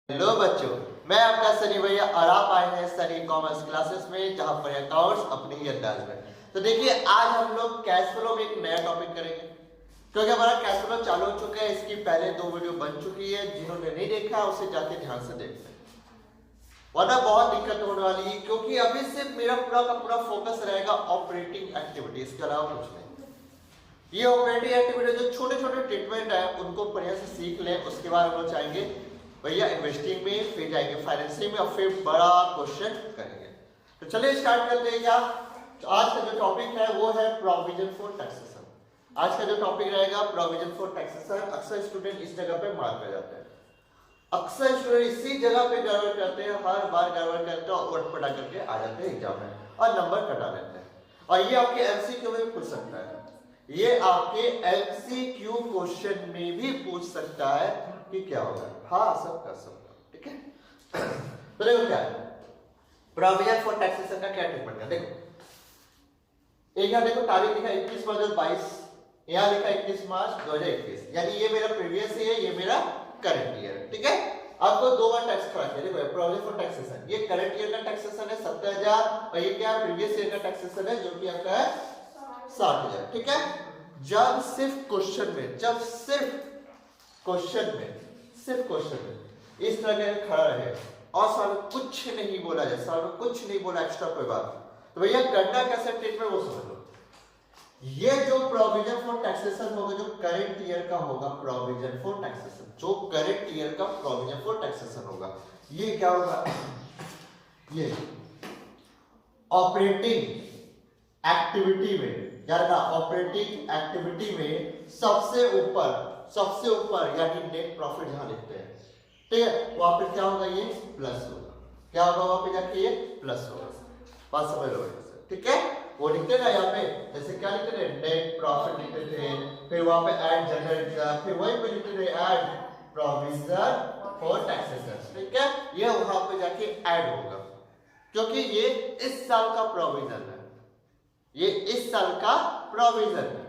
Hello बच्चों, मैं आपका सनी भैया और आप आए हैं सनी कॉमर्स क्लासेस में, जहां पर अकाउंट्स अपनी ही अंदाज में। तो देखिए, आज हम लोग कैश फ्लो में एक नया टॉपिक करेंगे, क्योंकि हमारा कैश फ्लो चालू हो चुका है। इसकी पहले 2 वीडियो बन चुकी है, जिन्होंने नहीं देखा उसे जाके ध्यान से देख लें, वरना बहुत दिक्कत होने वाली है। क्योंकि अभी से मेरा पूरा का पूरा फोकस रहेगा ऑपरेटिंग एक्टिविटी, इसके अलावा कुछ नहीं। ये ऑपरेटिंग एक्टिविटी जो छोटे छोटे ट्रीटमेंट है उनको बढ़िया से सीख लें। उसके बाद हम लोग चाहेंगे भैया इन्वेस्टिंग में, फिर जाएंगे फाइनेंसिंग में और फिर बड़ा क्वेश्चन करेंगे। तो चलिए स्टार्ट करते हैं। क्या तो आज का जो टॉपिक है वो है प्रोविजन फॉर टैक्सेशन। आज का जो टॉपिक रहेगा प्रोविजन फॉर टैक्सेशन। अक्सर स्टूडेंट इस जगह पे मार कर जाते हैं, अक्सर स्टूडेंट इसी जगह पे गड़बड़ करते हैं, हर बार गड़बड़ करते हैं और उठपटा करके आ जाते हैं एग्जाम में और नंबर कटा लेते हैं। और ये आपके एमसीक्यू में भी पूछ सकता है, ये आपके एमसीक्यू क्वेश्चन में भी पूछ सकता है कि क्या होगा। हाँ, सबका ठीक है। तो देखो क्या है प्रोविजन फॉर टैक्सेशन का, क्या ट्रीटमेंट है। देखो एक यहाँ देखो तारीख लिखा 21 मार्च 2022, यहाँ लिखा 21 मार्च 2021, यानी ये मेरा प्रीवियस ईयर है, ये मेरा करंट ईयर। ठीक है, आपको 2 बार टैक्स खड़ा किया। देखो प्रोविजन फॉर टैक्सेशन, ये करंट ईयर का टैक्सेशन है 70,000 और ये क्या प्रीवियस ईयर का टैक्सेशन है जो कि आपका है 60,000। ठीक है, जब सिर्फ क्वेश्चन में, जब सिर्फ क्वेश्चन में इस तरह का खड़ा रहे और साल कुछ नहीं बोला जाए, साल में कुछ नहीं बोला एक्स्ट्रा कोई बात, तो भैया करना कैसे ट्रीटमेंट वो समझ लो। ये जो प्रोविजन फॉर टैक्सेशन होगा, जो करंट ईयर का होगा प्रोविजन फॉर टैक्सेशन, जो करंट ईयर का प्रोविजन फॉर टैक्सेशन होगा, ये क्या होगा, ये ऑपरेटिंग एक्टिविटी में, यानी ऑपरेटिंग एक्टिविटी में सबसे ऊपर यानी नेट प्रॉफिट जहां लिखते हैं, ठीक है, वहां पे क्या होगा, ये प्लस होगा। क्या होगा वहां पे जाके, ये प्लस होगा। बात समझ लो ऐसे, ठीक है। वो लिखते ना यहाँ पे, जैसे क्या लिखते थे, नेट प्रॉफिट लिखते थे, फिर वहां पे ऐड जनरेट किया, फिर वही पे लिखते थे ऐड प्रोविजन फॉर टैक्सेशन। ठीक है, ये वहां पे जाके ऐड होगा, क्योंकि ये इस साल का प्रोविजन है, ये इस साल का प्रोविजन है।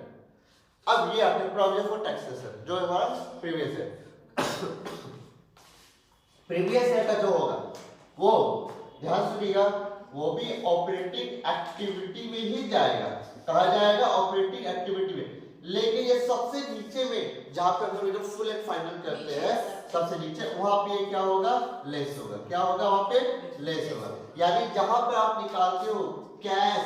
अब ये आपने प्रोविजन फॉर टैक्सेशन जो हमारा प्रीवियस है, प्रीवियस ईयर का जो होगा वो ध्यान सुनिएगा, वो भी ऑपरेटिंग एक्टिविटी में ही जाएगा। कहा जाएगा, ऑपरेटिंग एक्टिविटी में। लेकिन ये सबसे नीचे में जहां पे हम लोग फुल एंड फाइनल करते हैं, सबसे नीचे वहां पे क्या होगा, लेस होगा। क्या होगा वहां पे, लेस होगा। यानी जहां पर आप निकालते हो कैश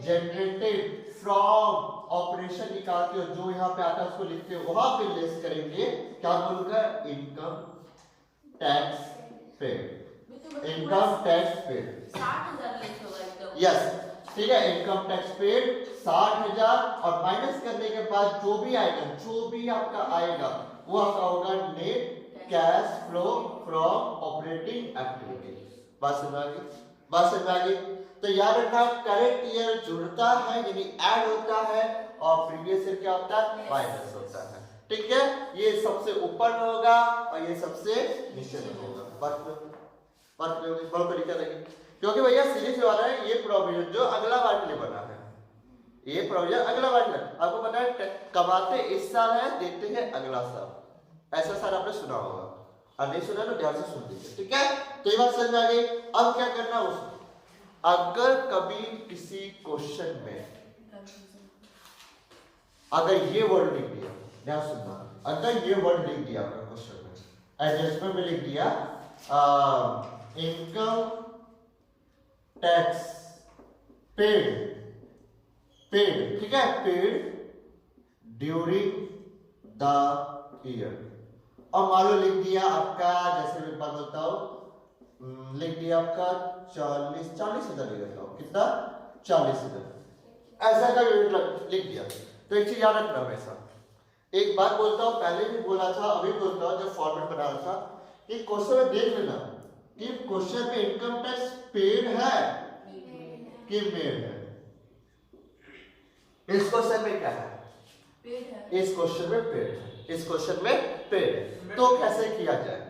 जनरेटेड फ्रॉम ऑपरेशन, निकालते हो जो यहाँ पे आता है उसको लिखते हो, वहां पे लेस करेंगे। क्या बोलूंगा, income tax paid, income tax paid 60,000 less होगा एकदम। यस, ठीक है, इनकम टैक्स पेड 60,000 और माइनस करने के बाद जो भी आएगा, जो भी आपका आएगा वो आपका होगा net cash flow from operating activity. बात समझ आ गई। तो याद रखना, करंट ईयर जुड़ता है यानी ऐड होता है और प्रीवियस ईयर क्या होता है, माइनस होता है। ठीक है, ये सबसे ऊपर में होगा और ये सबसे नीचे में होगा। बात बहुत तरीका लगी, क्योंकि भैया सीरीज वाला है, ये प्रोविजन जो अगला बार के लिए बना है, ये प्रोविजन अगला बार के लिए। आपको पता है कमाते इस साल है, देते हैं अगला साल। ऐसा साल आपने सुना होगा, और नहीं सुना तो ध्यान से सुन लीजिए। ठीक है, तो ये बात समझ में आ गई। अब क्या करना है उसमें, अगर कभी किसी क्वेश्चन में अगर ये वर्ड लिख दिया, ध्यान सुनना, अगर ये वर्ड लिख दिया आपने क्वेश्चन में, एडजस्टमेंट में लिख दिया इनकम टैक्स पेड, ठीक है, पेड ड्यूरिंग द ईयर, और मान लो लिख दिया आपका, जैसे मैं बात बोलता हूं, लिख दिया आपका 40,000 लिख देता हूं, कितना, 40,000, ऐसा का लिख दिया। तो एक चीज याद रखना हमेशा, एक बात बोलता हूं, पहले भी बोला था, अभी बोलता हूं, जब फॉर्मेट बना रहा था, कि क्वेश्चन में देख लेना कि क्वेश्चन में इनकम टैक्स पेड है कि मेड है। इस क्वेश्चन में क्या है, पेड है, इस क्वेश्चन में पेड है, इस क्वेश्चन में पेड है। तो कैसे किया जाए,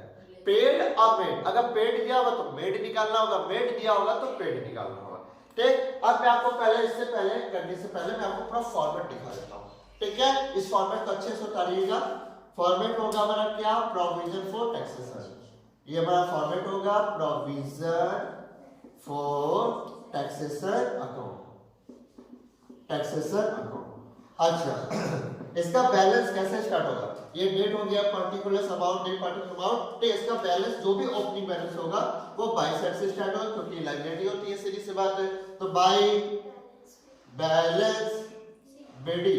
पेड और मेड, अगर पेड दिया होगा तो मेड निकालना होगा, मेड दिया होगा तो पेड निकालना होगा। ठीक, अब मैं आपको पहले, इससे पहले करने से पहले मैं आपको पूरा फॉर्मेट दिखा देता हूं। ठीक है, इस फॉर्मेट को अच्छे से उतारिएगा। फॉर्मेट होगा हमारा क्या, प्रोविजन फॉर टैक्सेशन, ये हमारा फॉर्मेट होगा provision for taxation account, taxation account. अच्छा इसका बैलेंस कैसे स्टार्ट होगा, ये डेट हो गया, particular amount, date particular amount, तो इसका बैलेंस जो भी ओपनिंग बैलेंस होगा वो बाई साइड से स्टार्ट होगा क्योंकि लाइबिलिटी होती है, सीधी सी बात है। तो बाई बैलेंस बीडी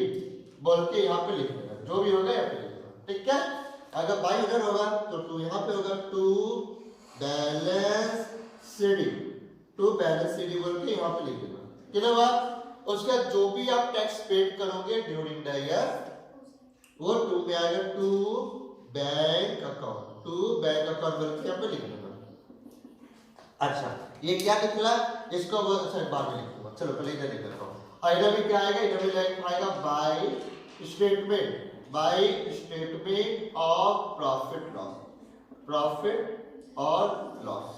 बोल के यहाँ पे लिख देना, जो भी होगा यहाँ पे लिख देना, ठीक है। अगर बाई उधर होगा तो टू यहाँ पे होगा, to balance c d, to balance c d बोल के यहाँ पे लिख देना, क्लियर हुआ। उसका जो भी आप टैक्स पेड करोगे ड्यूरिंग द ईयर वो टू में आएगा, to bank account, to bank account बोल के यहाँ पे लिख देना। अच्छा ये क्या निकला, इसको वो बाद में लिख दूंगा, चलो पहले इधर लिख देता हूँ। इधर में क्या आएगा, इधर में आएगा by statement, by statement of profit loss, profit और लॉस,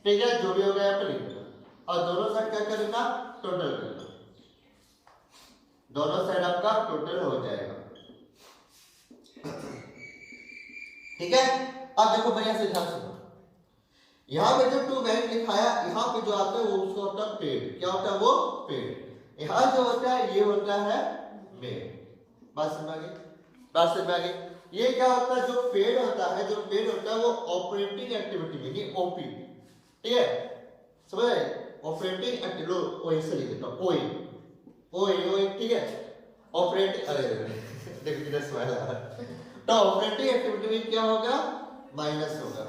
ठीक है। जो भी होगा यहाँ पे लिख देना और दोनों साइड क्या करना, टोटल करना, दोनों साइड आपका टोटल हो जाएगा, ठीक है। अब देखो बढ़िया से ध्यान सुनो, यहाँ पे जो टू बैंक लिखाया, यहाँ पे जो आता है वो उसको होता है पेड, क्या होता है वो पेड, यहाँ जो होता है ये होता है मेड। बात समझ आ गई, बात समझ आ गई। ये क्या होता है, जो पेड होता है, जो पेड होता है वो ऑपरेटिंग एक्टिविटी में, ये ओपी, ठीक है, समझ आए, ऑपरेटिंग एक्टिविटी, ओए से लिख देता हूं, ओए ओए ओए, ठीक है, ऑपरेटिंग, अरे देखो किधर स्माइल आ रहा है। तो ऑपरेटिंग एक्टिविटी में क्या होगा, माइनस होगा,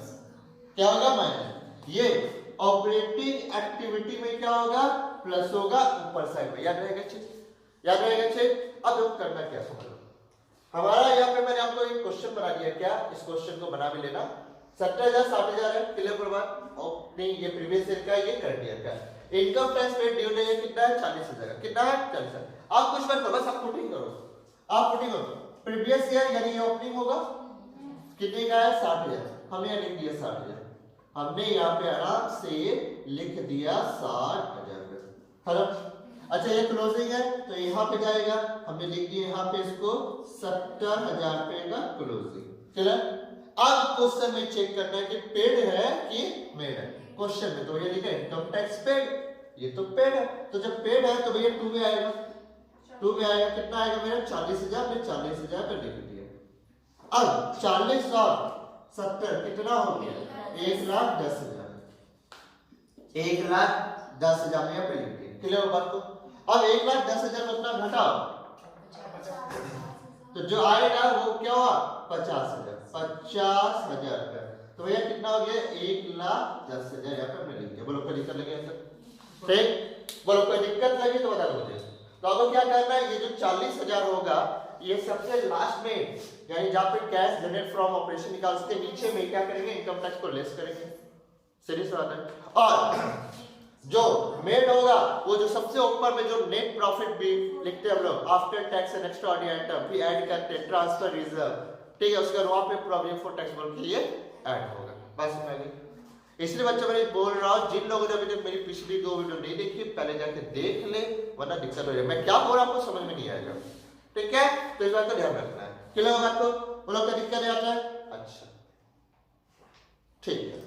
क्या होगा, माइनस। ये ऑपरेटिंग एक्टिविटी में क्या होगा, प्लस होगा ऊपर साइड में, याद रहेगा चीज, याद रहेगा चीज। अब देखो करना क्या, समझो हमारा यहाँ पे मैंने आपको एक क्वेश्चन बना दिया, क्या इस क्वेश्चन को बना भी लेना, 70,000 60,000 है, क्लियर प्रमाण और नहीं, ये प्रीवियस ईयर का ये कर दिया क्या, इनकम टैक्स पेड ड्यू है कितना है, 40,000, कितना है 40,000। आप कुछ मत करो, बस आप पुटिंग करो, आप पुटिंग करो, प्रीवियस ईयर यानी ये ओपनिंग होगा कितने का है, 60,000, हमने यहाँ लिख दिया 60,000, हमने यहाँ पे आराम से लिख दिया 60,000, खत्म। अच्छा ये क्लोजिंग है तो यहाँ पे जाएगा, हमने लिख दिया यहाँ पे इसको 70,000 रुपए का क्लोजिंग, चलो। अब क्वेश्चन में चेक करना है कि पेड है कि मेड है, क्वेश्चन में तो ये लिखा है इनकम टैक्स पेड, ये तो पेड है, तो जब पेड है तो भैया 2 में आएगा, 2 में आएगा, कितना आएगा मेरा 40,000 में 40,000 पे लिख दिया। अब 40 और 70 कितना हो गया, 1,10,000, 1,10,000 में पे लिख दिया, क्लियर हो बात को। अब 1,10,000 में उतना घटाओ तो जो आएगा वो क्या हुआ, 50,000, 50,000 रुपए, तो भैया कितना हो गया, 1,10,000 यहाँ पे हमने लिख दिया। बोलो कोई दिक्कत लगी सर, ठीक, बोलो कोई दिक्कत लगी तो बता दो मुझे। तो अब क्या करना है, ये जो 40,000 होगा ये सबसे लास्ट में, यानी जहाँ पे कैश जनरेट फ्रॉम ऑपरेशन निकाल, उसके नीचे में क्या करेंगे, इनकम टैक्स को लेस करेंगे, सीधी सी बात है। और जो मेड होगा वो जो सबसे ऊपर में जो नेट प्रॉफिट भी लिखते हैं हम लोग, after tax and extraordinary item भी ऐड करते हैं, ट्रांसफर रिजर्व, ठीक है, उसका वहां पे प्रोविजन फॉर टैक्स बोल के ये ऐड होगा। बस समझ गए। इसलिए बच्चों मैं बोल रहा हूँ, जिन लोगों ने अभी तक मेरी पिछली 2 वीडियो नहीं देखी पहले जाके देख ले, वरना दिक्कत हो जाएगी, मैं क्या बोल रहा हूँ आपको समझ में नहीं आएगा, ठीक है। तो इस बात का ध्यान रखना है, क्लियर होगा आपको, बोलो क्या दिक्कत आता है, अच्छा ठीक है।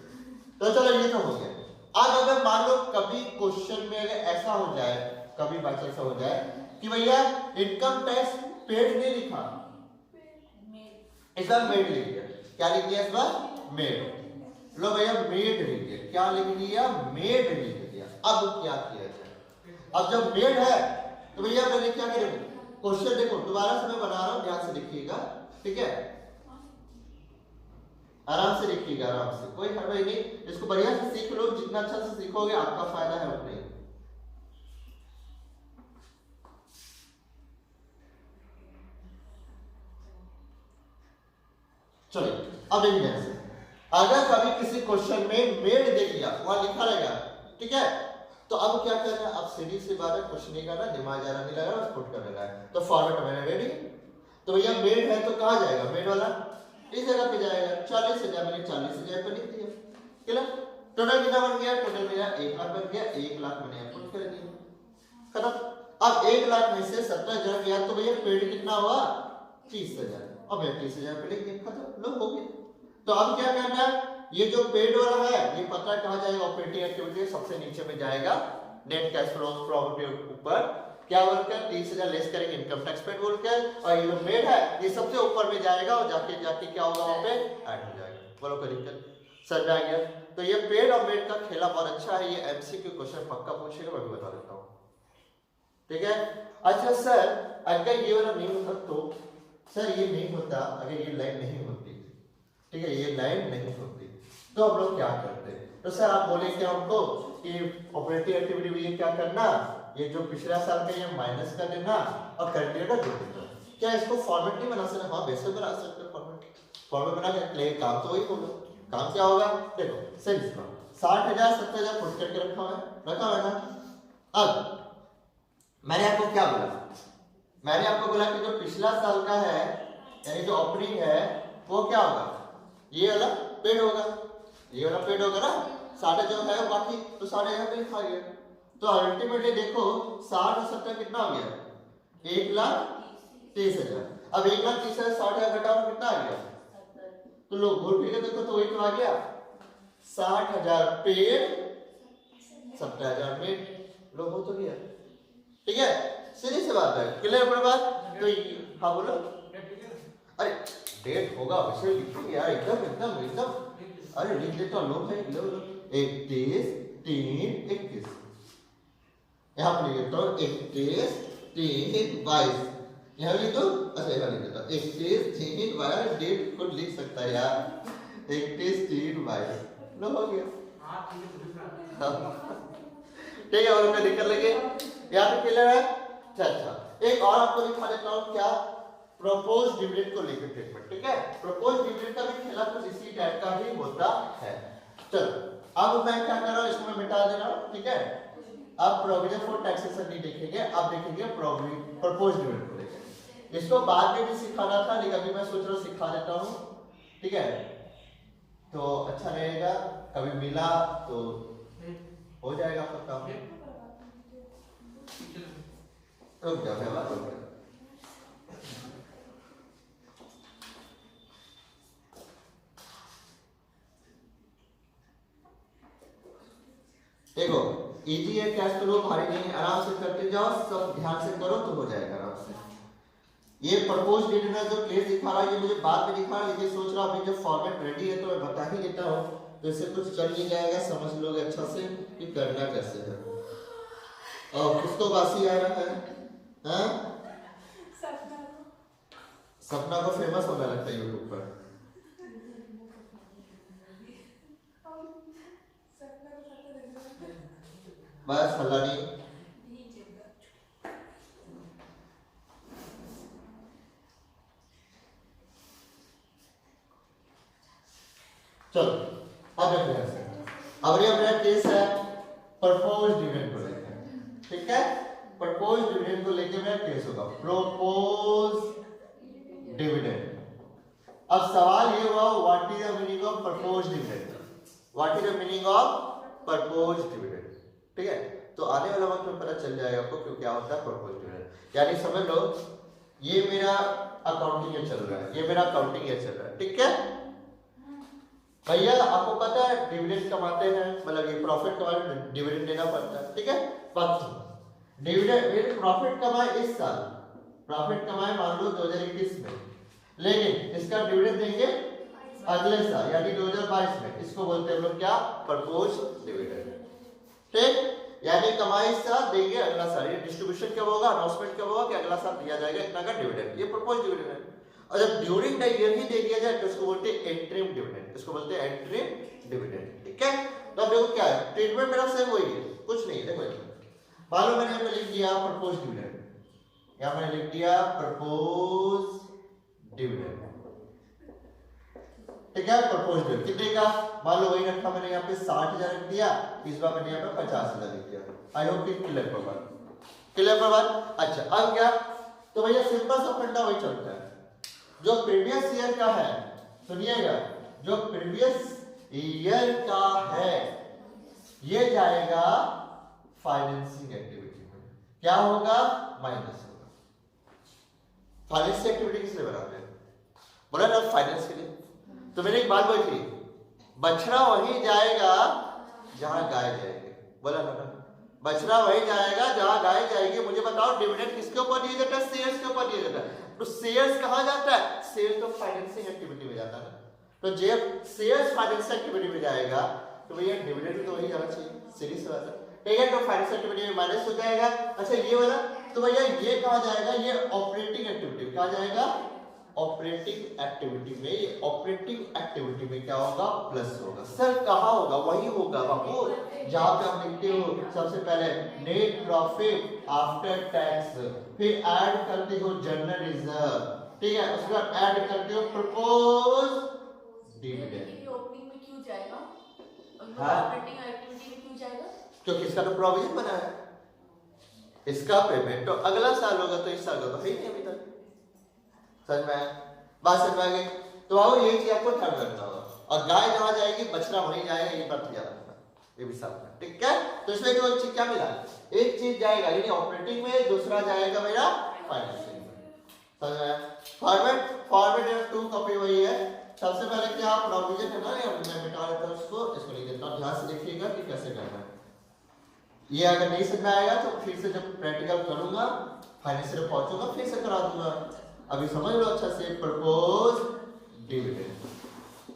तो चलो ये तो हो गया। अब अगर मान लो कभी क्वेश्चन में अगर ऐसा हो जाए, कभी बात ऐसा हो जाए कि भैया इनकम टैक्स पेड नहीं लिखा, इस बार मेड लिख दिया, क्या लिख दिया इस बार, मेड, लो भैया मेड लिख दिया, क्या लिख दिया, मेड लिख दिया। अब क्या किया जाए, अब जब मेड है तो भैया मैंने क्या करें, क्वेश्चन देखो दोबारा से मैं बना रहा हूं, ध्यान से लिखिएगा, ठीक है, आराम से लिखिएगा, आराम से, कोई हड़बड़ी नहीं, इसको बढ़िया से सीख लो, जितना अच्छा से सीखोगे आपका फायदा है उतना ही। चलिए अब एक ध्यान से, अगर कभी किसी क्वेश्चन में मेड दे दिया, वहां लिखा रहेगा, ठीक है, तो अब क्या करना है, अब सीधी सी बात है, कुछ नहीं करना, दिमाग ज्यादा नहीं लगा, बस पुट कर देना है। तो फॉर्मेट मैंने रेडी, तो भैया मेड है तो कहां जाएगा, मेड वाला इस जगह पे जाएगा, 40,000 मैंने 40,000 पे लिख दिया, क्लियर। टोटल कितना बन गया, टोटल मेरा 1,00,000 बन गया, 1,00,000 मैंने पुट कर दिया, खत्म। अब 1,00,000 में से 70,000 गया तो भैया पेड कितना हुआ, 30,000, अब मैं 30,000 पे लिख दिया, खत्म, लो हो गया। तो अब क्या करना है, ये जो पेड वाला है ये पता है कहाँ जाएगा, ऑपरेटिंग एक्टिविटी सबसे नीचे में जाएगा, नेट कैश फ्लो प्रॉफिट के ऊपर क्या बोलकर 30,000 लेस करेंगे इनकम टैक्स पेड बोलकर, और ये जो पेड है ये सबसे ऊपर में जाएगा और जाके जाके क्या होगा वहां पे ऐड हो जाएगा। बोलो कोई दिक्कत, समझ आ गया? तो ये पेड और मेड का खेला बहुत अच्छा है, ये एमसीक्यू क्वेश्चन पक्का पूछेगा, मैं भी बता देता हूँ, ठीक है। अच्छा सर अगर ये वाला नहीं होता तो, सर ये नहीं होता, अगर ये लाइन नहीं होती, ठीक है, ये लाइन नहीं होती तो हम लोग क्या करते? तो सर आप बोलेंगे हमको कि ऑपरेटिंग एक्टिविटी में ये क्या करना, ये जो पिछला साल का ये माइनस कर देना और करंट ईयर का जोड़ देना। क्या इसको फॉर्मेट नहीं बना सकते? हाँ वैसे बना सकते हैं फॉर्मेट बना के, काम तो वही होगा। काम क्या होगा देखो, सर इसका 60,000 70,000 पुट करके रखा हुआ है ना। अब मैंने आपको क्या बोला, मैंने आपको बोला कि जो पिछला साल का है यानी जो ओपनिंग है वो क्या होगा, ये वाला पेड होगा, ये वाला पेड होगा ना, 60 जो है बाकी तो 60 यहाँ पे लिखा गया। तो अल्टीमेटली देखो 60 और 70 कितना हो गया, 1,30,000। अब 1,30,000 60,000 घटाओ कितना आ गया, तो लोग घूर फिर के देखो तो वही तो आ गया, 60,000 पेड 70,000 मेड, लोग हो तो गया, ठीक है। सीधी सी बात है, क्लियर पर बात? तो हाँ बोलो, अरे डेट होगा वैसे लिखेंगे यार, एकदम एकदम एकदम, अरे लिख देता हूँ, लोग है 31/3/21, यहाँ पर लिख देता हूँ 31/3/22, यहाँ लिख दो, अच्छा यहाँ लिख देता हूँ 31/3/22, डेट खुद लिख सकता है यार, 31/3/22 लो हो गया, ठीक है। और उनका दिक्कत लगे यहाँ पे क्लियर है। अच्छा एक और आपको दिखा देता हूँ, क्या प्रपोज डिविडेंड को लेकर ट्रीटमेंट, ठीक है। प्रपोज डिविडेंड का भी खेला कुछ इसी टाइप का ही होता है। चलो अब मैं क्या कर रहा हूँ, इसको मैं मिटा दे रहा हूँ, ठीक है। अब प्रोविजन फॉर टैक्सेशन नहीं देखेंगे, अब देखेंगे प्रपोज डिविडेंड को लेकर। इसको बाद में भी सिखाना था लेकिन अभी मैं सोच रहा हूँ सिखा देता हूँ, ठीक है, तो अच्छा रहेगा, कभी मिला तो हो जाएगा आपका काम। रुक जाओ मैं बात करूंगा। देखो इजी है, कैश फ्लो भारी नहीं है, आराम से करते जाओ, सब ध्यान से करो तो हो जाएगा आराम से। ये प्रपोज डिविडेंड जो केस दिखा रहा है ये मुझे बाद में दिखा रहा है, लेकिन सोच रहा हूँ अभी जब फॉर्मेट रेडी है तो मैं बता ही देता हूँ, तो इससे कुछ चल नहीं जाएगा, समझ लोगे अच्छा से कि करना कैसे है। और किसको बासी आ रहा है, हाँ? सपना को फेमस होने लगता है यूट्यूब पर। बस हल्ला नहीं, चलो अब अब ये मेरा केस है प्रपोज डिविडेंड को लेकर, ठीक है। प्रपोज डिविडेंड को लेकर मेरा केस होगा प्रपोज डिविडेंड। अब सवाल ये हुआ what is the meaning of propose dividend, what is the meaning of propose dividend, ठीक है। तो आने वाला वक्त में पता चल जाएगा आपको क्यों क्या होता है प्रपोज डिविडेंड। यानी समझ लो ये मेरा अकाउंटिंग ईयर चल रहा है, ये मेरा अकाउंटिंग ईयर चल रहा है, ठीक है भैया। आपको पता है डिविडेंड कमाते हैं, मतलब ये प्रॉफिट कमाए डिविडेंड देना पड़ता है, ठीक है। बात डिविडेंड मेरे प्रॉफिट कमाए इस साल, प्रॉफिट कमाए मान लो 2021 में, लेकिन इसका डिविडेंड देंगे अगले साल यानी 2022 में, इसको बोलते हैं लोग क्या, प्रपोज डिविडेंड, ठीक। यानी कमाई इस साल देंगे अगला साल, ये डिस्ट्रीब्यूशन कब होगा, अनाउंसमेंट कब होगा कि अगला साल दिया जाएगा इतना का डिविडेंड, ये प्रपोज डिविडेंड है। और जब ड्यूरिंग द ईयर ही दे दिया जाए तो इसको बोलते हैं इंटरिम डिविडेंड, इसको बोलते हैं इंटरिम डिविडेंड, ठीक है। तो अब देखो क्या है, ट्रीटमेंट मेरा सेम वही है, कुछ नहीं। देखो मान लो मैंने यहाँ पे लिख दिया प्रपोज डिविडेंड, यहाँ मैंने लिख दिया प्रपोज डिविडेंड, ठीक है। प्रपोज डिविडेंड कितने का, मान लो वही रखा मैंने यहाँ पे 60,000 रख दिया, इस बार मैंने यहाँ पे 50,000 लिख दिया। आई होप कि क्लियर पर बात, क्लियर पर बात। अच्छा अब क्या, तो भैया सिंपल सा फंडा वही चलता है, जो प्रीवियस ईयर का है, सुनिएगा, जो प्रीवियस ईयर का है ये जाएगा फाइनेंसिंग एक्टिविटी में, क्या होगा, माइनस होगा। फाइनेंसिंग एक्टिविटी किस लिए बनाते हैं, बोला ना फाइनेंस के लिए। तो मैंने एक बात बोली थी, बछड़ा वहीं जाएगा जहां गाय जाएगी। बोला ना, बछड़ा वहीं जाएगा जहां गाय जाएगी। मुझे बताओ डिविडेंड किसके ऊपर दिया जाता है? शेयर्स के ऊपर दिया जाता है। तो शेयर्स कहां जाता है? शेयर्स तो फाइनेंसिंग एक्टिविटी में जाता है। तो जब शेयर्स फाइनेंसिंग एक्टिविटी में जाएगा तो भैया डिविडेंड तो वही जाना चाहिए, सीधी सी बात है। ठीक है, तो फाइनेंशियल एक्टिविटी में माइनस हो जाएगा। अच्छा ये वाला तो भैया ये कहां जाएगा? ये ऑपरेटिंग एक्टिविटी कहां जाएगा? ऑपरेटिंग एक्टिविटी में। ये ऑपरेटिंग एक्टिविटी में क्या होगा? प्लस होगा। सर कहां होगा? वही होगा बाबू जहां पे हम लिखते हो सबसे पहले नेट प्रॉफिट आफ्टर टैक्स, फिर ऐड करते हो जनरल रिजर्व, ठीक है, उसके बाद ऐड करते हो प्रपोज डिविडेंड। ओपनिंग में क्यों जाएगा? हाँ? ऑपरेटिंग एक्टिविटी में क्यों जाएगा? क्योंकि इसका तो प्रोविजन बना है, इसका पेमेंट तो अगला साल होगा, तो इस साल का तो है ही नहीं अभी तक। समझ में बात? समझ में आ गई? तो आओ ये चीज आपको ध्यान रखना होगा। और गाय जहां जाएगी बछड़ा वहीं जाएगा, ये बात याद रखना, ये भी साथ में, ठीक है। तो इसमें दो चीज क्या मिला? एक चीज जाएगा यानी ऑपरेटिंग में, दूसरा जाएगा मेरा फाइनेंसिंग में। समझ में? फॉर्मेट 2 कॉपी वही है। सबसे पहले क्या प्रोविजन है ना, मैं मिटा देता हूं उसको, इसको लिख देता हूं। ध्यान से देखिएगा कि कैसे करना है। ये अगर नहीं समझ में आएगा तो फिर से जब प्रैक्टिकल करूंगा फाइनेंशियल पहुंचूंगा फिर से करा दूंगा। अभी समझ लो अच्छा से। Propose dividend,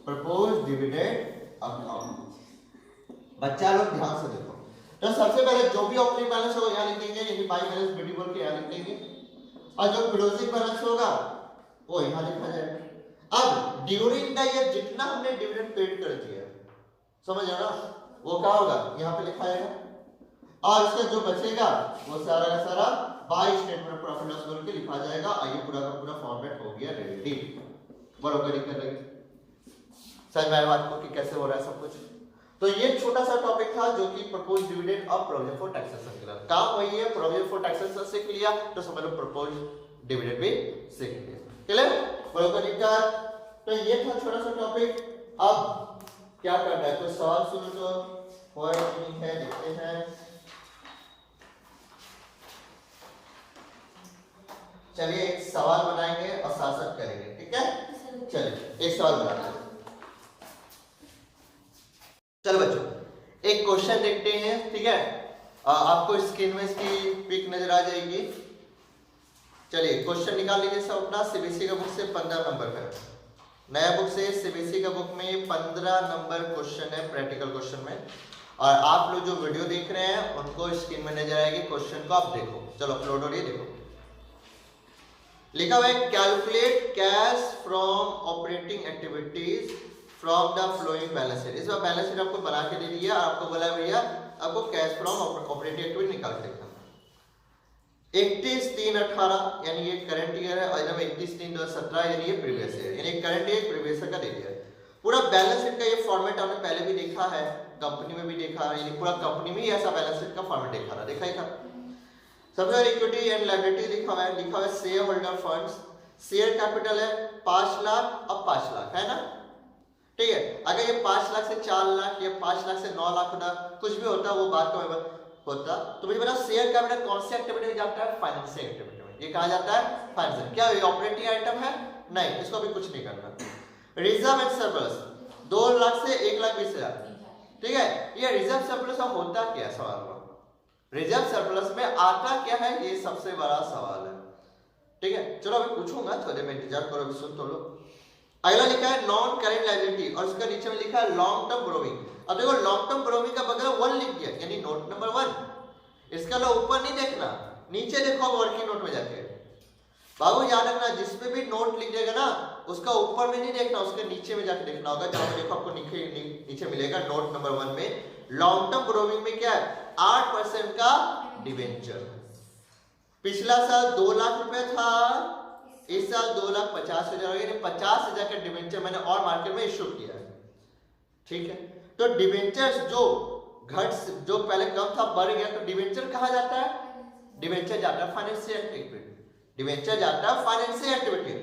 propose dividend account. बच्चा लोग ध्यान से देखो। तो सबसे पहले जो भी ओपनिंग बैलेंस होगा यहाँ लिखेंगे, यानी बाई बैलेंस बिडी बोल के यहाँ लिखेंगे, और जो क्लोजिंग बैलेंस होगा वो यहाँ लिखा जाएगा। अब ड्यूरिंग द ईयर जितना हमने डिविडेंड पेड कर दिया, समझ आया ना, वो क्या होगा? यहाँ पे लिखा जाएगा। और इसका जो बचेगा वो सारा का सारा बाय स्टेटमेंट प्रॉफिट लॉस बोल के लिखा जाएगा। और ये पूरा का पूरा फॉर्मेट हो गया रेडी। बराबर कर लेंगे। समझ में आया बात को कि कैसे हो रहा है सब कुछ? तो ये छोटा सा टॉपिक था जो कि प्रपोज डिविडेंड और प्रोविजन फॉर टैक्सेशन के लिए काम वही है। प्रोविजन फॉर टैक्सेशन सीख लिया तो समझ लो प्रपोज डिविडेंड भी सीख लिया। क्लियर? बराबर का। तो ये था छोटा सा टॉपिक। अब क्या करना है? कोई सवाल सुनो तो और है, देखते हैं। चलिए एक सवाल बनाएंगे और साथ साथ करेंगे, ठीक है? चलिए एक सवाल बनाते हैं। चलो बच्चों एक क्वेश्चन देखते हैं, ठीक है? आपको स्क्रीन में इसकी पिक नजर आ जाएगी। चलिए क्वेश्चन निकाल लीजिए सब अपना। सीबीएसई का बुक से 15 नंबर का नया बुक से सीबीएसई का बुक में 15 नंबर क्वेश्चन है प्रैक्टिकल क्वेश्चन में। और आप लोग जो वीडियो देख रहे हैं उनको स्क्रीन में नजर आएगी, क्वेश्चन को आप देखो। चलो अपलोड हो रही है, देखो। लिखा हुआ है calculate cash from operating activities from the flowing balance sheet. इस बार बैलेंस शीट आपको बना के दे दिया, आपको बोला भैया आपको कैश फ्रॉम ऑपरेटिंग एक्टिविटी निकाल के देखना। 31/3/18 यानी ये करंट ईयर है, और इधर 31/3/2017 यानी ये प्रीवियस ईयर, यानी करंट ईयर प्रीवियस ईयर का दे दिया है। पूरा बैलेंस शीट का ये फॉर्मेट आपने पहले भी देखा है, कंपनी में भी देखा है, यानी पूरा कंपनी में ही ऐसा बैलेंस शीट का फॉर्मेट देखा ही था। सबसे इक्विटी एंड लायबिलिटी लिखा हुआ है share holder funds. Share capital है 5 लाख, अब 5 लाख है ना, ठीक है। अगर ये 5 लाख से 4 लाख या 5 लाख से 9 लाख होता, कुछ भी होता वो बात का होता, तो मुझे बताओ शेयर कैपिटल कौन सी एक्टिविटी में जाता है? फाइनेंसिंग एक्टिविटी में। ये कहा जाता है फाइनेंसिंग। क्या ये ऑपरेटिंग आइटम है? नहीं, इसको भी कुछ नहीं करना। रिजर्व एंड सरप्लस 2 लाख से 1,20,000, ठीक है। ये रिजर्व सरप्लस होता क्या? सवाल हुआ रिजर्व सरप्लस में आता क्या है, ये सबसे बड़ा सवाल है, ठीक है। चलो अभी पूछूंगा, थोड़े में इंतजार करो, अभी सुन तो लो। अगला लिखा है नॉन करेंट लायबिलिटी और उसका नीचे में लिखा है लॉन्ग टर्म बोरोइंग। अब देखो लॉन्ग टर्म बोरोइंग का बगल 1 लिख दिया, यानी नोट नंबर 1। इसका लो ऊपर नहीं देखना, नीचे देखो वर्किंग नोट में जाके। बाबू याद रखना, जिस पे भी नोट लिख देगा ना उसका ऊपर में नहीं देखना, उसके नीचे में जाके देखना होगा। जहां पे देखो आपको नीचे मिलेगा नोट नंबर 1 में लॉन्ग टर्म बोरोइंग में क्या है? 8% का डिबेंचर। पिछला साल 2 लाख रुपए था, इस साल 2,50,000, यानी 50,000 का डिबेंचर मैंने और मार्केट में इश्यू किया है, ठीक है। तो डिबेंचर जो पहले कम था बढ़ गया, तो डिबेंचर कहा जाता है? डिबेंचर जाता है फाइनेंशियल एक्टिविटी, डिबेंचर जाता है फाइनेंशियल एक्टिविटी।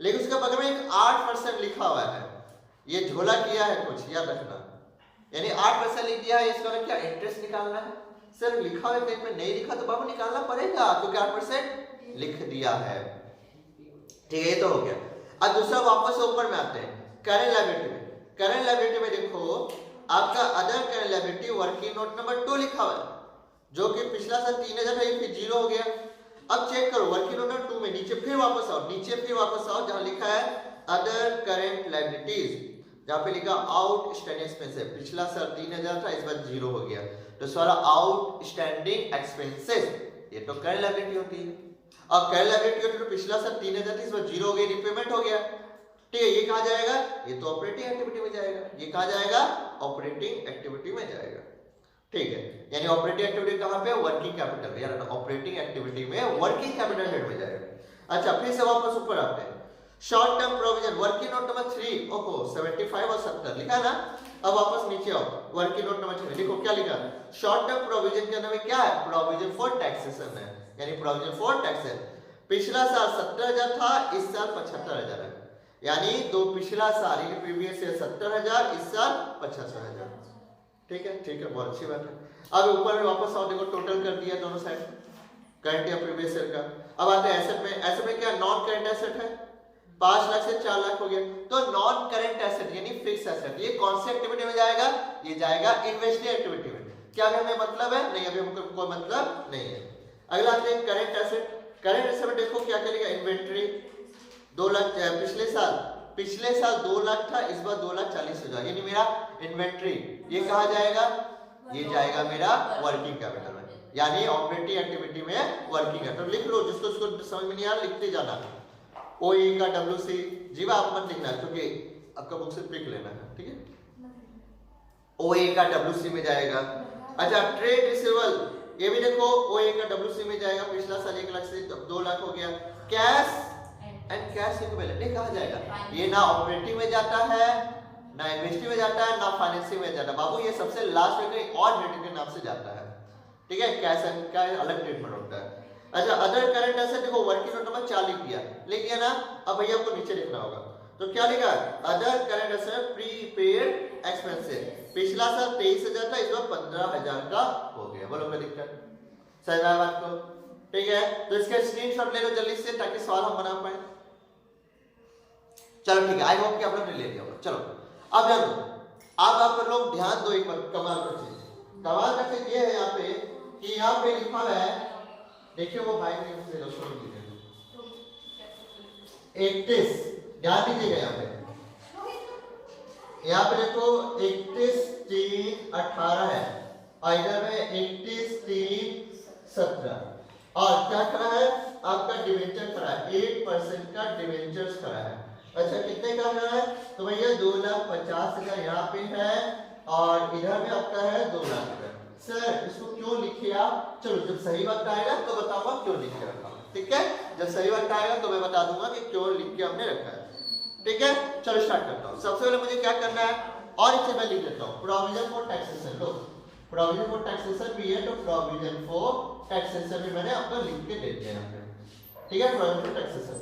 लेकिन उसके बगल में एक 8% लिखा हुआ है, ये झोला किया है कुछ, याद रखना। यानी 8% लिख दिया है, इसका क्या इंटरेस्ट निकालना है? सर लिखा हुआ कहीं पे नहीं लिखा तो बाबू निकालना पड़ेगा, क्योंकि 8% लिख दिया है, ठीक है। ये तो हो गया। अब दूसरा वापस ऊपर में आते हैं करेंट लायबिलिटी में। करंट लायबिलिटी में देखो आपका other current liability working note number 2 लिखा हुआ है, जो कि पिछला साल 3000 है, फिर 0 हो गया। अब चेक करो वर्किंग नोट नंबर 2 में नीचे फिर वापस आओ, जहां लिखा है अदर करंट लायबिलिटीज, जहां पे लिखा आउटस्टैंडिंग एक्सपेंसेस। पिछला साल 3000 था, इस बार 0 हो गया, तो सारा आउटस्टैंडिंग एक्सपेंसेस ये तो करंट लायबिलिटी होती है। अब करंट लायबिलिटी होती है तो पिछला साल 3000 थी, इस बार 0 हो गया, रिपेमेंट हो गया। ठीक है, ये कहा जाएगा, ये तो ऑपरेटिंग एक्टिविटी में जाएगा, ये कहा जाएगा ऑपरेटिंग एक्टिविटी में जाएगा। ठीक है, यानी ऑपरेटिंग एक्टिविटी कहां पे? वर्किंग कैपिटल में, यानी ऑपरेटिंग एक्टिविटी में वर्किंग कैपिटल हेड में जाएगा। अच्छा, फिर से वापस ऊपर आते हैं। Short term provision working note number 3, ओहो 75 और 70 लिखा है ना। अब वापस नीचे आओ, वर्किंग नोट नंबर 3 देखो क्या लिखा है। शॉर्ट टर्म प्रोविजन के अंदर में क्या है? प्रोविजन फॉर टैक्सेशन है, यानी प्रोविजन फॉर टैक्सेशन। पिछला साल 17,000 था, इस साल 75,000 है, यानी दो पिछला साल यानी प्रीवियस ईयर 70,000, इस साल 75,000। ठीक है, बहुत अच्छी बात है। अब ऊपर में वापस आओ, देखो टोटल कर दिया दोनों साइड, करंट या प्रीवियस ईयर का। अब आते हैं एसेट में। एसेट में क्या नॉन करंट एसेट है, 5 लाख से 4 लाख हो गया, तो नॉन करंट एसेट यानी फिक्स एसेट, ये कौन सी एक्टिविटी में जाएगा? ये जाएगा इन्वेस्टिंग एक्टिविटी में। क्या हमें मतलब है? नहीं, अभी हमको कोई मतलब नहीं है। अगला आते हैं करंट एसेट। करंट एसेट में देखो क्या करेगा, इन्वेंटरी 2 लाख, पिछले साल 2 लाख था, इस बार 2,40,000, यानी मेरा इन्वेंटरी ये कहा जाएगा, ये जाएगा मेरा वर्किंग कैपिटल में, यानी ऑपरेटिंग एक्टिविटी में वर्किंग कैपिटल। लिख लो, जिसको समझ में नहीं आ रहा लिखते जाना। ओए का डब्ल्यूसी जीवा आप मत लिखना क्योंकि आपका बुक से पिक लेना है, ठीक है। ओए का डब्ल्यूसी में जाएगा। अच्छा, ट्रेड रिसीवेबल ये भी देखो ओए का डब्ल्यूसी में जाएगा, पिछला साल 1 लाख से 2 लाख हो गया। कैश एंड कैश इक्विवेलेंट ये कहा जाएगा, ये ना ऑपरेटिंग में जाता है, ना इन्वेस्टिंग में जाता है, ना फाइनेंसिंग में जाता है। बाबू ये सबसे लास्ट में कहीं और हेड के नाम से जाता है, ठीक है। कैश एंड का अलग ट्रीटमेंट होता है। अच्छा, अदर करंट एसेट देखो वर्किंग नोट नंबर 4 लिख दिया ना। अब भैया आपको नीचे लिखना होगा, तो क्या लिखा? Other current asset prepaid expenses. पिछला साल 23,000 था, इस बार 15,000 का हो गया। बोलो कोई दिक्कत? सही बात को, ठीक है। तो इसका स्क्रीनशॉट ले लो जल्दी से ताकि सवाल हम बना पाए। चलो ठीक है, आई होप कि आप लोग ने ले लिया होगा। चलो अब जानो, अब आप लोग ध्यान दो एक बार कमाल का चीज। कमाल का चीज ये है यहाँ पे कि यहाँ पे लिखा हुआ है, देखिए वो भाई ने मुझे छोड़ दिया 31, ध्यान दीजिएगा यहाँ पे देखो 31/3/18 है और इधर में 31/3/17 और क्या खड़ा है आपका डिवेंचर खड़ा है, 8% का डिवेंचर्स खड़ा है। अच्छा, कितने का है? तो भैया 2,50,000 यहाँ पे है और इधर में आपका है 2 लाख रुपए। सर इसको क्यों लिखे आप? चलो जब सही वक्त आएगा तो बताऊंगा क्यों लिख के रखा, ठीक है। जब सही वक्त आएगा तो मैं बता दूंगा कि क्यों लिख के हमने रखा है, ठीक है। चलो स्टार्ट करता हूँ। सबसे पहले मुझे क्या करना है, और इसे मैं लिख देता हूँ, provision for taxation. Low, provision for taxation भी है तो प्रोविजन फॉर टैक्सेशन भी मैंने आपको लिख के दे दिया यहाँ पे, ठीक है। प्रोविजन फॉर टैक्सेशन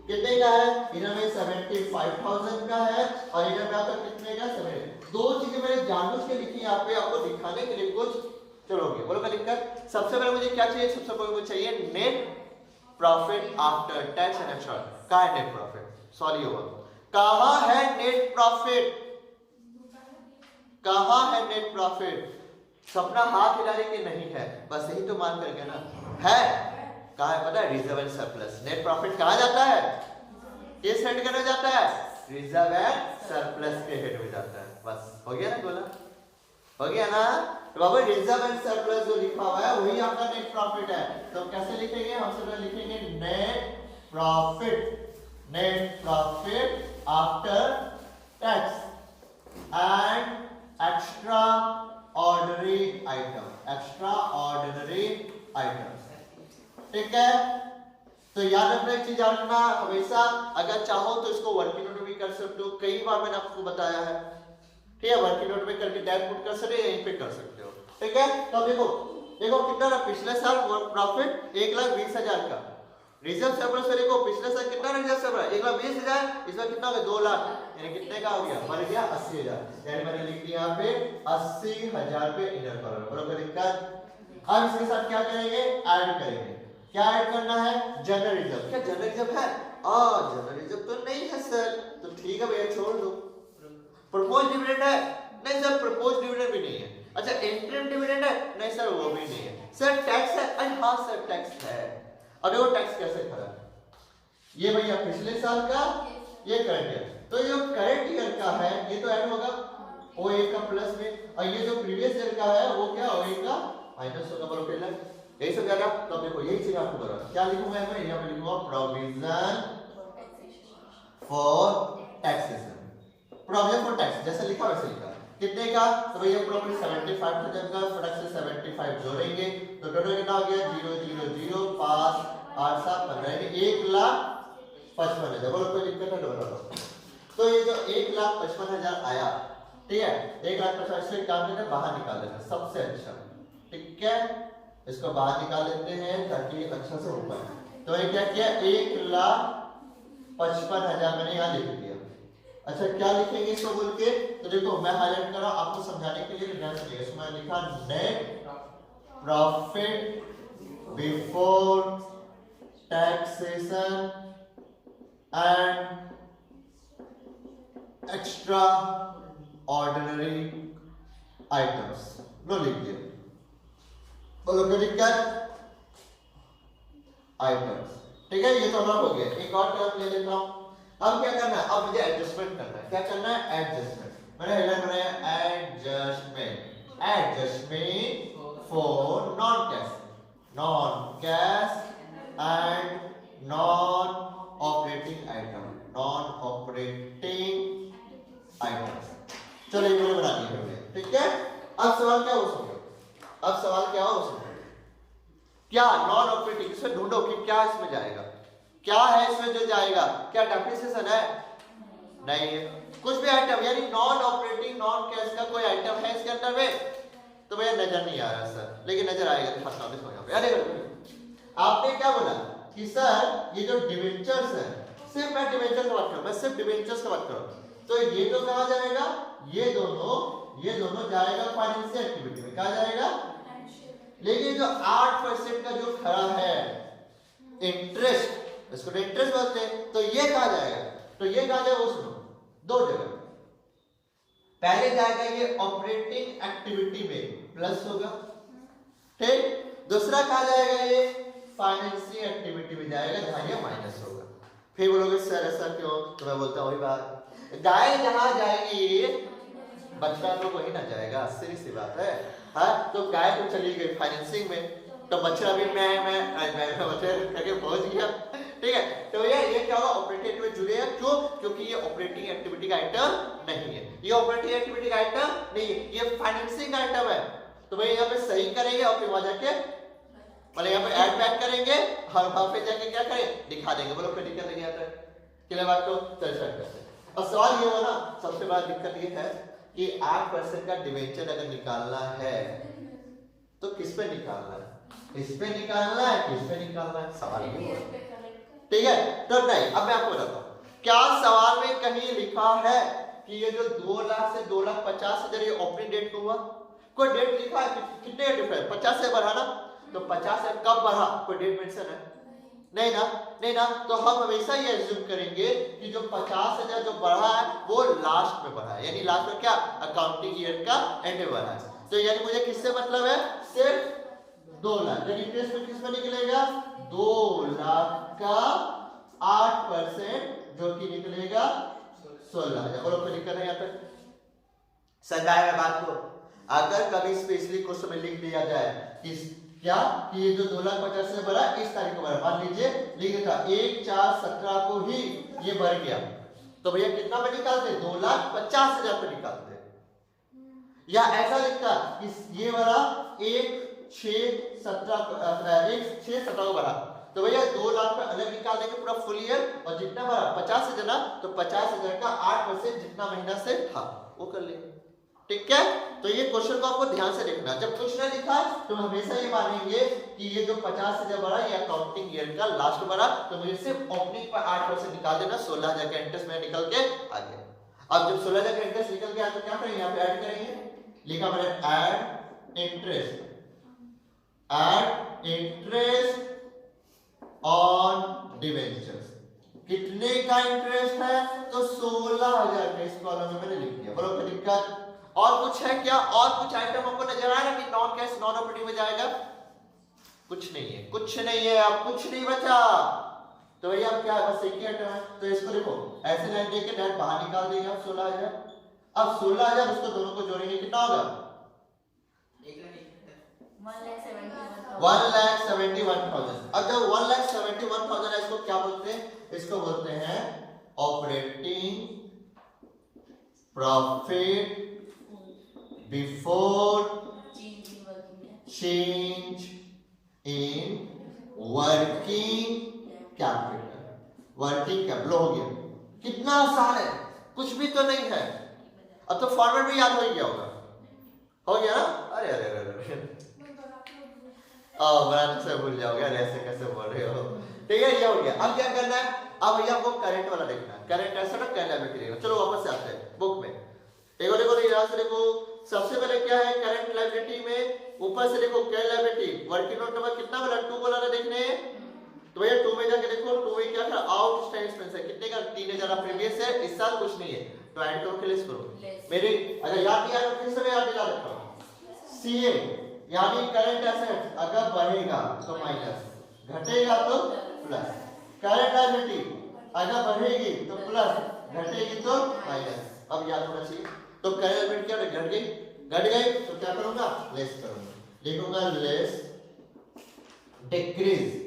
कितने का है? इधर में 75,000 का है और इधर में आपका कितने का? 7। दो चीजें मैंने जानबूझ के लिखी यहाँ पे आपको दिखाने के लिए कुछ चलोगे। बोलो क्या दिक्कत? सबसे पहले मुझे क्या चाहिए? सबसे पहले मुझे चाहिए net profit after tax and extra. कहाँ है नेट प्रॉफिट? सॉरी होगा, कहाँ है नेट प्रॉफिट? कहाँ है नेट प्रॉफिट? सपना हाथ हिला रहे कि नहीं है? बस यही तो मान करके ना है। कहाँ है पता है? Reserve and surplus. Net profit कहाँ जाता है? किस हेड के में जाता है? रिजर्व एंड सरप्लस के हेड में जाता है। बस हो गया ना, बोला हो गया ना। तो बाबू रिजर्व एंड सरप्लस जो लिखा हुआ है वही आपका नेट प्रॉफिट है। तो कैसे लिखेंगे? हम सबसे लिखेंगे net profit after tax and extra ordinary item, ठीक है। तो याद रखना एक चीज, याद रखना हमेशा, अगर चाहो तो इसको वर्किंग नोट में भी कर सकते हो। कई बार मैंने आपको बताया है, ठीक है। वर्किंग नोट में करके डायरेक्ट पुट कर सकते हो, यहीं पे कर सकते हो, ठीक है। तो देखो कितना रहा पिछले साल प्रॉफिट 1,20,000 का। रिजर्व सरप्लस में देखो पिछले साल कितना रिजर्व सरप्लस 1,20,000, इस बार कितना हो गया? 2 लाख, यानी कितने का हो गया? बढ़ गया 80,000, यानी मैंने लिख दिया यहाँ पे 80,000 पे इनर कॉलम। बराबर दिक्कत। अब इसके साथ क्या करेंगे? ऐड करेंगे। क्या ऐड करना है? General reserve. क्या जनरल रिजर्व है? जनरल रिजर्व तो नहीं है सर। तो ठीक है भैया छोड़ दो, प्रोपोज डिविडेंड है? नहीं सर, प्रोपोज डिविडेंड भी नहीं है। अच्छा, इंटरिम डिविडेंड है? नहीं सर, वो भी नहीं है। सर टैक्स है? अरे हाँ सर, टैक्स है। अब देखो टैक्स कैसे खड़ा है, ये भैया पिछले साल का, ये करंट ईयर, तो ये जो करंट ईयर का है ये तो ऐड होगा ओ ए का प्लस में, और ये जो प्रीवियस ईयर का है वो क्या ओ ए का माइनस होगा। बोलो पहले यही सब जाएगा। तो देखो यही चीज आपको करो, क्या लिखूंगा मैं यहाँ पे लिखूंगा provision for taxation, provision for tax जैसे लिखा वैसे लिखा। कितने का? तो भैया प्रॉफिट 75,000 का, फटक से 75 जोड़ेंगे तो टोटल कितना हो गया 000 5 8 7 15 यानी 1,55,000। बोलो कोई दिक्कत है? बोलो। तो ये जो 1,55,000 आया, ठीक है, 1,55,000 इसमें काम करके बाहर निकाल देते हैं सबसे अच्छा, ठीक है, इसको बाहर निकाल लेते हैं ताकि अच्छा से हो पाए। तो ये क्या किया 1,55,000 मैंने यहाँ लिख दिया। अच्छा क्या लिखेंगे इसको बोल के? तो देखो मैं हाईलाइट कर रहा हूं आपको समझाने के लिए, ध्यान से देखिए। इसमें मैंने लिखा net profit before taxation and extraordinary items, नो लिख दिया। बोलो क्या दिक्कत? आइटम्स, ठीक है, ये तो हमारा हो गया। एक और टर्म ले लेता हूं। अब क्या करना है? अब मुझे एडजस्टमेंट करना है। क्या करना है? एडजस्टमेंट। मैंने हेडलाइन बनाया adjustment, adjustment for non cash and non operating item, non operating items. चलो ये मैंने बना दिया हमने, ठीक है। अब सवाल क्या हो समझो, अब सवाल क्या हो समझो, क्या नॉन ऑपरेटिंग, इसमें ढूंढो कि क्या इसमें जाएगा, क्या है इसमें जो जाएगा, क्या डेप्रिसिएशन है? नहीं है। कुछ भी आइटम यानी नॉन ऑपरेटिंग नॉन कैश का कोई आइटम है इसके अंदर में? तो भैया नजर नहीं आ रहा सर, लेकिन नजर आएगा दिखाता हूं इसको। यहाँ पे आपने क्या बोला कि सर ये जो डिवेंचर्स है, सिर्फ मैं डिवेंचर की बात करूं, मैं सिर्फ डिवेंचर्स की बात करूं, तो ये तो कहां जाएगा? ये दोनों जाएगा फाइनेंशियल एक्टिविटी में। कहा जाएगा? लेकिन जो 8% का जो खड़ा है इंटरेस्ट, इसको इंटरेस्ट बोलते हैं, तो ये कहा जाएगा? तो ये कहा जाएगा उसमें दो जगह, पहले जाएगा ये ऑपरेटिंग एक्टिविटी में प्लस होगा, ठीक, दूसरा कहा जाएगा ये फाइनेंसिंग एक्टिविटी में जाएगा जहां ये माइनस होगा। फिर बोलोगे सर ऐसा क्यों? तो मैं बोलता हूं वही बात, गाय जहां जाएगी बछड़ा तो वही ना जाएगा, सीधी सी बात है। हाँ, तो गाय तो चली गई फाइनेंसिंग में, तो बछड़ा भी मैं करके पहुंच गया, ठीक है। तो ये क्या होगा? ऑपरेटिंग एक्टिविटी जुड़े हैं, क्यों? क्योंकि ये ऑपरेटिंग एक्टिविटी का आइटम नहीं है, ये ऑपरेटिंग एक्टिविटी का आइटम नहीं है, ये फाइनेंसिंग आइटम है। तो भाई यहाँ पे सही करेंगे और फिर वहां जाके मतलब यहाँ पे ऐड बैक करेंगे और वहां पे जाके क्या करें? दिखा देंगे। बोलो फिर दिक्कत नहीं आता है, क्लियर बात? तो चर्चा करते हैं। और सवाल ये हुआ ना, सबसे बड़ा दिक्कत ये है कि 8% का डिवेंचर अगर निकालना है तो किस पे निकालना है? इस पे निकालना है, किस पे निकालना है? सवाल ये हुआ, ठीक है। तो नहीं, अब मैं आपको बताता हूं, क्या सवाल में कहीं लिखा है कि ये जो 2 लाख से 2,50,000 ये ओपनिंग डेट को हुआ? कोई डेट लिखा है? कितने डिफरेंस? 50 से बढ़ा ना, तो 50 से कब बढ़ा? कोई डेट मेंशन है? नहीं ना, नहीं ना। तो हम हमेशा ये एज्यूम करेंगे कि जो 50,000 जो बढ़ा है वो लास्ट में बढ़ा है, यानी लास्ट में क्या? अकाउंटिंग ईयर का एंड में बढ़ा है। तो यानी मुझे किससे मतलब है? सिर्फ 2 लाख, यानी इंटरेस्ट में किस में निकलेगा? 2 लाख का 8% जो कि निकलेगा 16,000। बोलो कोई दिक्कत नहीं आता? समझाया मैं बात को? अगर कभी स्पेशली क्वेश्चन में लिख दिया जाए कि क्या कि ये जो 2,50,000 से बढ़ा इस तारीख को बढ़ा, मान लीजिए लिख देता 1/4/17 को ही ये बढ़ गया, तो भैया कितना पे निकालते? 2,50,000 पे निकालते। या ऐसा लिखता कि ये बढ़ा 1/6/17 को बढ़ा, तो भैया 2 लाख पे अलग निकाल देंगे पूरा फुल ईयर, और जितना बढ़ा 50,000 ना, तो 50,000 का 8% जितना महीना से था वो कर लेंगे, ठीक है। तो ये क्वेश्चन को आपको ध्यान से देखना, जब कुछ ना लिखा तो हमेशा ये मानेंगे कि ये जो 50,000 बढ़ा ये अकाउंटिंग ईयर का लास्ट बढ़ा, तो मुझे सिर्फ ओपनिंग पर 8% निकाल देना, 16,000 का इंटरेस्ट में निकल के आ गया। अब जब 16,000 का इंटरेस्ट निकल के आया तो क्या करेंगे? यहाँ पे ऐड करेंगे, लिखा मैंने add interest, add interest on debentures, कितने का इंटरेस्ट है? तो 16,000 का। इस कॉलम में मैंने लिख दिया। बोलो कोई दिक्कत? और कुछ है क्या? और कुछ आइटम हमको नजर आ रहा है कि नॉन कैश नॉन ऑपरेटिव में जाएगा? कुछ नहीं है, कुछ नहीं है, अब कुछ नहीं बचा। तो भैया अब क्या है? बस एक ही आइटम है। तो इसको देखो ऐसे लाइन देके डायरेक्ट बाहर निकाल देंगे आप 16,000। अब 16,000 उसको दोनों को जोड़ेंगे कितना होगा? 1,71,000। अब जब 1,71,000 है, इसको क्या बोलते हैं? इसको बोलते हैं operating profit before change in working capital. Working capital हो गया। कितना आसान है, कुछ भी तो नहीं है। अब तो फॉर्मेट भी याद हो गया होगा। हो गया ना? अरे अरे अरे बराबर से भूल जाओगे, ऐसे कैसे बोल रहे हो? ठीक है, ये हो गया। अब क्या करना है? अब भैया आपको करंट वाला देखना है। करंट एसेट और करंट लायबिलिटी। चलो वापस से आते हैं बुक में। देखो देखो यहां से देखो, सबसे पहले क्या है करंट लायबिलिटी में? ऊपर से देखो current liability working note number कितना बोला? 2 बोला ना देखने। तो भैया 2 में जाके देखो, 2 में क्या था? आउटस्टैंडिंग एक्सपेंस है। कितने का? 3,000 प्रीवियस है, इस साल कुछ नहीं है। तो ऐड करो, लेस करो। मेरे अगर याद नहीं आया तो फिर से मैं याद दिला देता हूं। सीए यानी करंट एसेट अगर बढ़ेगा तो माइनस, घटेगा तो प्लस। करंट लायबिलिटी अगर बढ़ेगी तो प्लस, घटेगी तो माइनस। अब याद होना चाहिए। तो करंट लायबिलिटी क्या घट गई? घट गई तो क्या करूंगा? लेस करूंगा। लिखूंगा less decrease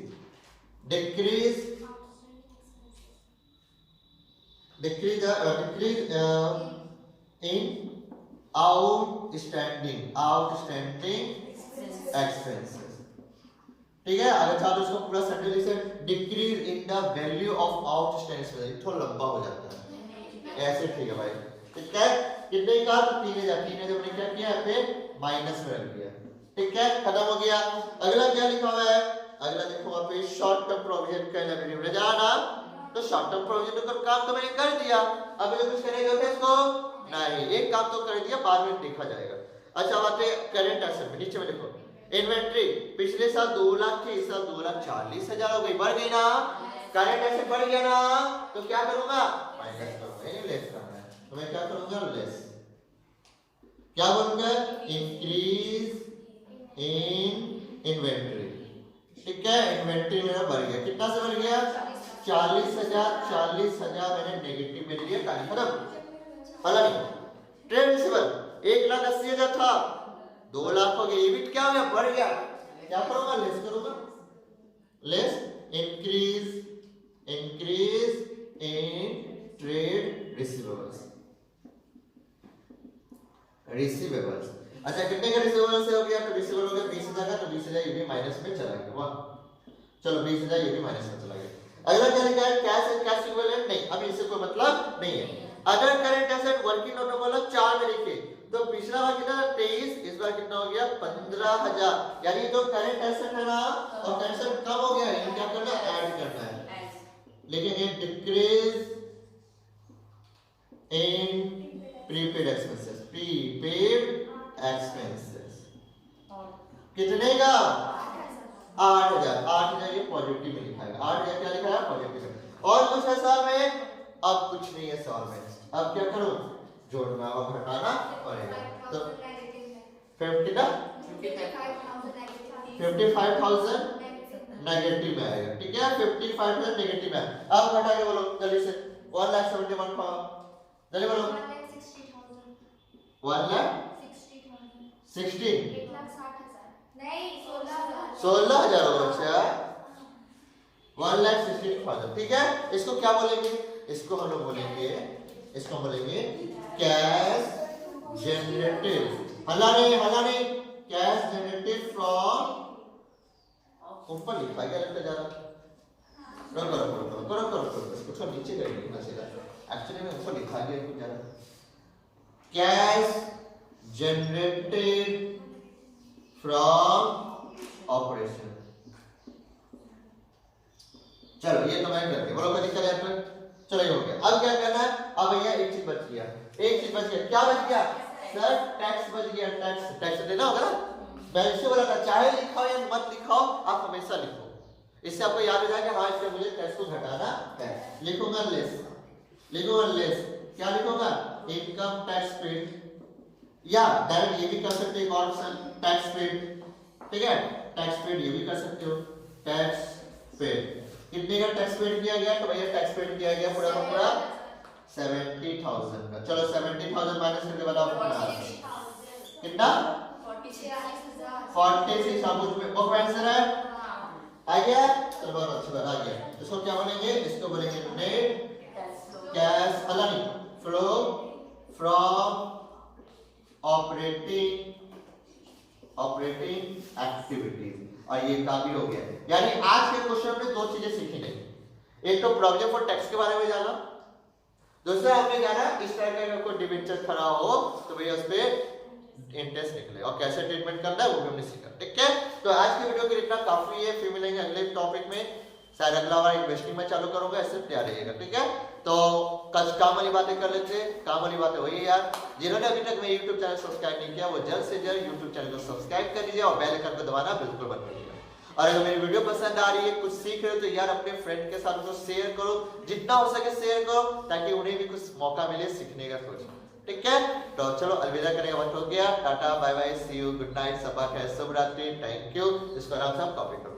in outstanding expenses। ठीक है, अगर चाहो तो इसको पूरा सेंटेंस से decrease in the value of outstanding expenses. थोड़ा लंबा हो जाता है ऐसे। ठीक है भाई, ठीक है। कितने का? तो 3,000। 3,000 मैंने क्या किया? पे माइनस में रख दिया। ठीक है, खत्म हो गया। अगला क्या लिखा हुआ है? अगला देखो वहां पे शॉर्ट टर्म प्रोविजन का लायबिलिटी में जाना। तो शॉर्ट टर्म प्रोविजन का काम तो मैंने कर दिया। अब मुझे कुछ करने का इसको नहीं, एक काम तो कर दिया, बाद में देखा जाएगा। अच्छा बात है करंट एसेट में। नीचे में देखो इन्वेंट्री पिछले साल 2 लाख थी, इस साल 2,40,000 हो गई। बढ़ गई ना? करंट एसेट बढ़ गया ना? तो क्या करूंगा? माइनस करूंगा, यानी लेस करना है। तो मैं क्या करूंगा? लेस। क्या बोलूंगा? Increase in inventory. ठीक है, इन्वेंट्री मेरा बढ़ गया। कितना से बढ़ गया? 40,000 मैंने नेगेटिव में लिया। कहानी खत्म। वाला नहीं। ट्रेड रिसीवेबल 1,80,000 था, 2 लाख हो गया। EBIT क्या हो गया? बढ़ गया। क्या करूंगा? लेस करूंगा। Less increase in trade receivables. अच्छा कितने का रिसीवेबल से हो गया? तो रिसीवेबल हो गया 20,000 का। तो 20,000 ये भी माइनस में चला गया। वाह, चलो 20,000 ये भी माइनस में चला गया। अगला क्या लिखा है? Cash and cash equivalent. नहीं, अभी इससे कोई मतलब नहीं है। अगर करंट एसेट वर्किंग नोट बोला 4 में लिखे, तो पिछला बार कितना? 23, इस बार कितना हो गया? 15,000। यानी तो करंट एसेट है ना, और करंट एसेट कम हो गया है, क्या करना है? ऐड करना है। लेकिन ये डिक्रीज इन प्रीपेड एक्सपेंसेस। कितने का? 8,000। 8,000 ये पॉजिटिव में लिखा है। 8,000 क्या लिखा है? पॉजिटिव में। और कुछ है साल में? अब कुछ नहीं है साल में। अब क्या करूं? जोड़ना और घटाना पड़ेगा। तो 55,000 नेगेटिव में आएगा। ठीक है, 55,000 नेगेटिव में। अब घटा के बोलो जल्दी से। 1,71,000 जल्दी बोलो। 1,60,000 नहीं 16,000 16,000 हो। अच्छा 1,60,000। ठीक है, इसको क्या बोलेंगे? इसको हम लोग बोलेंगे, इसको बोलेंगे कैश जनरेटेड। हला नहीं, कैश जनरेटेड फ्रॉम। ऊपर लिखा है क्या? लगता जा रहा। करो इसको थोड़ा नीचे करेंगे ना सीधा। एक्चुअली में ऊपर लिखा गया कुछ ज्यादा। Cash generated from operation. चलो ये तो मैं करके बोलो, कोई दिक्कत है? चलो ये हो गया। अब क्या करना है? अब भैया एक चीज बच गया। क्या बच गया? सर टैक्स बच गया। टैक्स देना होगा ना। मैं इससे बोला था चाहे लिखाओ या मत लिखाओ, आप हमेशा लिखो। इससे आपको याद हो जाएगा हाँ इससे मुझे टैक्स को घटाना है। लिखूंगा लेस, लिखूंगा लेस, क्या लिखूंगा इनकम टैक्स पेड, या डायरेक्ट ये भी कर सकते हैं एक और ऑप्शन टैक्स पेड, ठीक है टैक्स पेड ये भी कर सकते हो टैक्स पेड। कितने का टैक्स पेड किया गया तो भैया टैक्स पेड किया गया पूरा का पूरा 70,000 का। चलो 70,000 माइनस करके बताओ कितना 46 आप उसमें वो आंसर है आ गया। चलो बहुत अच्छी बात आ गया। इसको क्या बोलेंगे इसको बोलेंगे net cash flow from operating activities, और ये काफी हो गया। यानी आज के क्वेश्चन में दो चीजें सीखी गई, एक तो प्रोविजन फॉर टैक्स के बारे में जाना, दूसरा हमने जाना इस तरह का कोई डिबेंचर खड़ा हो तो भैया उस पे इंटरेस्ट निकले और कैसे ट्रीटमेंट करना है वो भी हमने सीखा। ठीक है तो आज के वीडियो के लिए इतना काफी है, फिर मिलेंगे अगले टॉपिक में, शायद अगला बार इन्वेस्टिंग में चालू करूंगा, इससे तैयार रहिएगा। ठीक है तो कुछ काम वाली बातें कर लेते हैं, काम वाली बातें वही है यार, जिन्होंने अभी तक मेरे YouTube चैनल सब्सक्राइब नहीं किया वो जल्द से जल्द YouTube चैनल को सब्सक्राइब कर लीजिए और बेल आइकन को दबाना बिल्कुल मत भूलिएगा। और अगर मेरी वीडियो पसंद आ रही है, कुछ सीख रहे हो तो यार अपने फ्रेंड के साथ उसको शेयर करो, जितना हो सके शेयर करो ताकि उन्हें भी कुछ मौका मिले सीखने का कुछ। ठीक है तो चलो अलविदा करने का वक्त हो गया, tata bye bye see you good night, सबा खैर शुभ रात्रि, थैंक यू। इसको आराम से आप कॉपी करो।